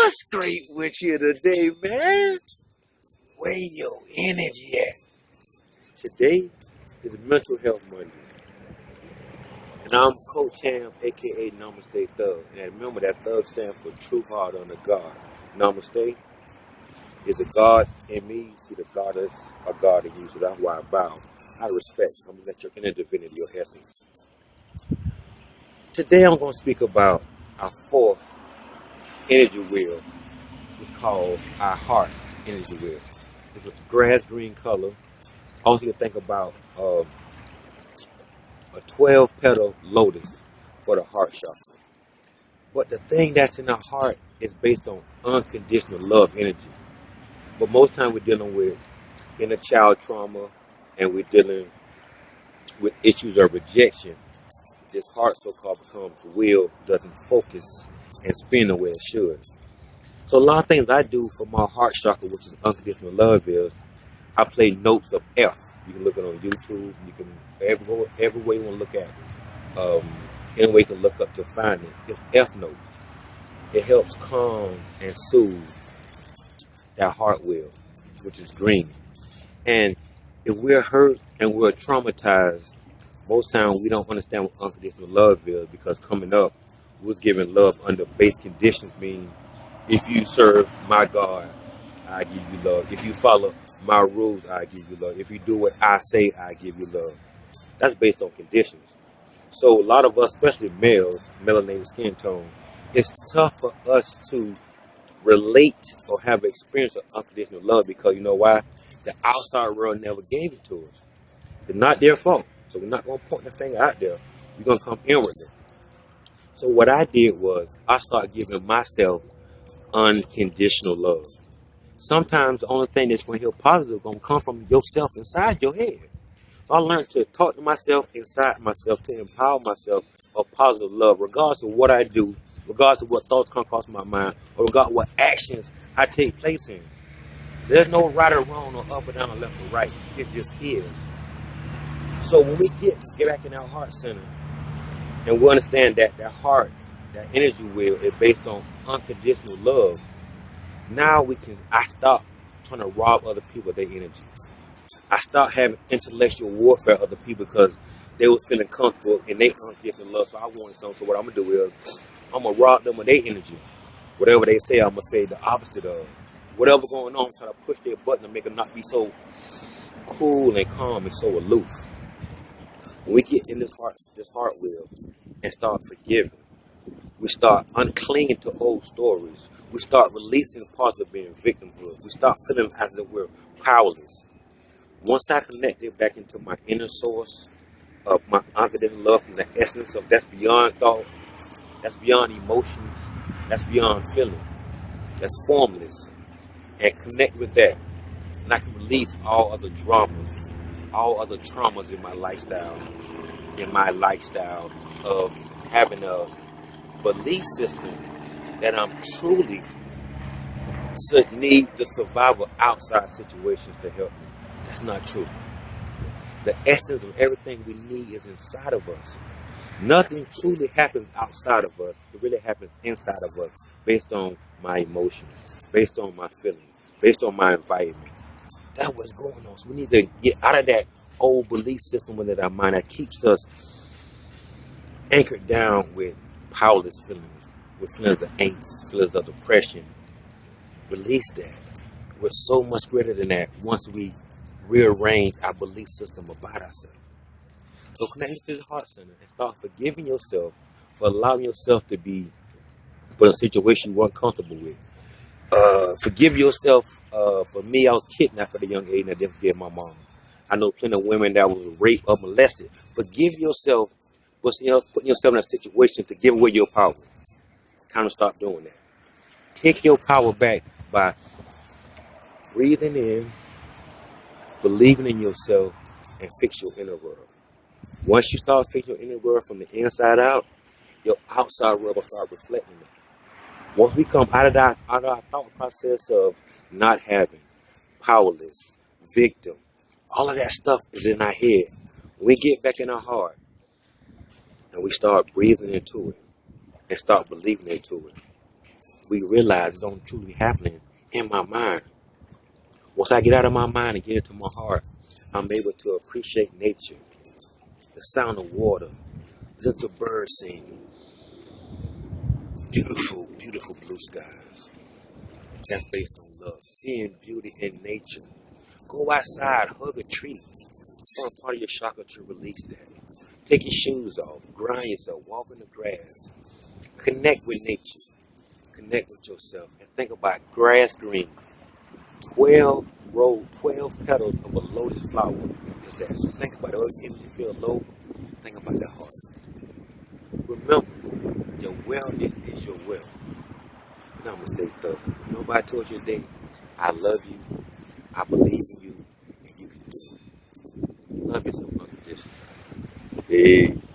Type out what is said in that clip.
What's great with you today, man? Where your energy at? Today is Mental Health Mondays. And I'm Coach Ham, aka NamasteThug. And remember that Thug stands for True Heart Under God. Namaste is a God in me. See, the God is a God in you. So that's why I bow. I respect. I'm going to let your inner divinity, your essence. Today I'm going to speak about our fourth energy wheel. It's called our heart energy wheel. It's a grass green color. Also, you think about a 12-petal lotus for the heart chakra. But the thing that's in our heart is based on unconditional love energy. But most time we're dealing with inner child trauma and we're dealing with issues of rejection. This heart so-called becomes wheel, doesn't focus and spin the way it should. So a lot of things I do for my heart chakra, which is unconditional love, is I play notes of F. You can look it on YouTube. You can every way you want to look at it. Any way you can look up to find it. It's F notes. It helps calm and soothe that heart wheel, which is green. And if we're hurt and we're traumatized, most times we don't understand what unconditional love is, because coming up, we was given love under base conditions, meaning if you serve my God, I give you love. If you follow my rules, I give you love. If you do what I say, I give you love. That's based on conditions. So a lot of us, especially males, melanated skin tone, it's tough for us to relate or have experience of unconditional love, because you know why? The outside world never gave it to us. It's not their fault. So we're not going to point the finger out there. We're going to come inwardly. So what I did was I started giving myself unconditional love. Sometimes the only thing that's going to heal positive is going to come from yourself inside your head. So I learned to talk to myself inside myself, to empower myself of positive love, regardless of what I do, regardless of what thoughts come across my mind, or regardless of what actions I take place in. There's no right or wrong, or up or down, or left or right. It just is. So when we get back in our heart center, and we understand that that heart, that energy wheel is based on unconditional love, now I stop trying to rob other people of their energy. I start having intellectual warfare with other people because they were feeling comfortable in their unconditional love. So I wanted something. So what I'm going to do is I'm going to rob them of their energy. Whatever they say, I'm going to say the opposite of. Whatever going on, try to push their button and make them not be so cool and calm and so aloof. When we get in this heart wheel and start forgiving, we start unclinging to old stories. We start releasing parts of being victimhood. We start feeling as if we're powerless. Once I connect it back into my inner source of my unconditional love, from the essence of that's beyond thought, that's beyond emotions, that's beyond feeling, that's formless, and connect with that, and I can release all other dramas, all other traumas in my lifestyle of having a belief system that I'm truly need the survival outside situations to help me. That's not true. The essence of everything we need is inside of us. Nothing truly happens outside of us. It really happens inside of us, based on my emotions, based on my feelings, based on my environment. That's what's going on. So we need to get out of that old belief system within our mind that keeps us anchored down with powerless feelings, with feelings of angst, feelings of depression. Release that. We're so much greater than that once we rearrange our belief system about ourselves. So connect to the heart center and start forgiving yourself for allowing yourself to be put in a situation you weren't comfortable with. Forgive yourself. For me, I was kidnapped at a young age and I didn't forgive my mom. I know plenty of women that was raped or molested. Forgive yourself for putting yourself in a situation to give away your power. Time to stop doing that. Take your power back by breathing in, believing in yourself, and fix your inner world. Once you start fixing your inner world from the inside out, your outside world will start reflecting that. Once we come out of our thought process of not having, powerless, victim, all of that stuff is in our head. When we get back in our heart and we start breathing into it and start believing into it, we realize it's only truly happening in my mind. Once I get out of my mind and get into my heart, I'm able to appreciate nature, the sound of water, listen to birds sing, beautiful, beautiful blue skies. That's based on love. Seeing beauty in nature. Go outside, hug a tree. Form part of your chakra to release that. Take your shoes off, grind yourself, walk in the grass. Connect with nature. Connect with yourself. And think about grass green. 12 petals of a lotus flower is that. So think about it. Every time you feel low, think about that heart. Remember, your wellness is your wealth. NamasteThug. Nobody told you today, I love you, I believe in you, and you can do it. Love yourself unconditionally. Peace.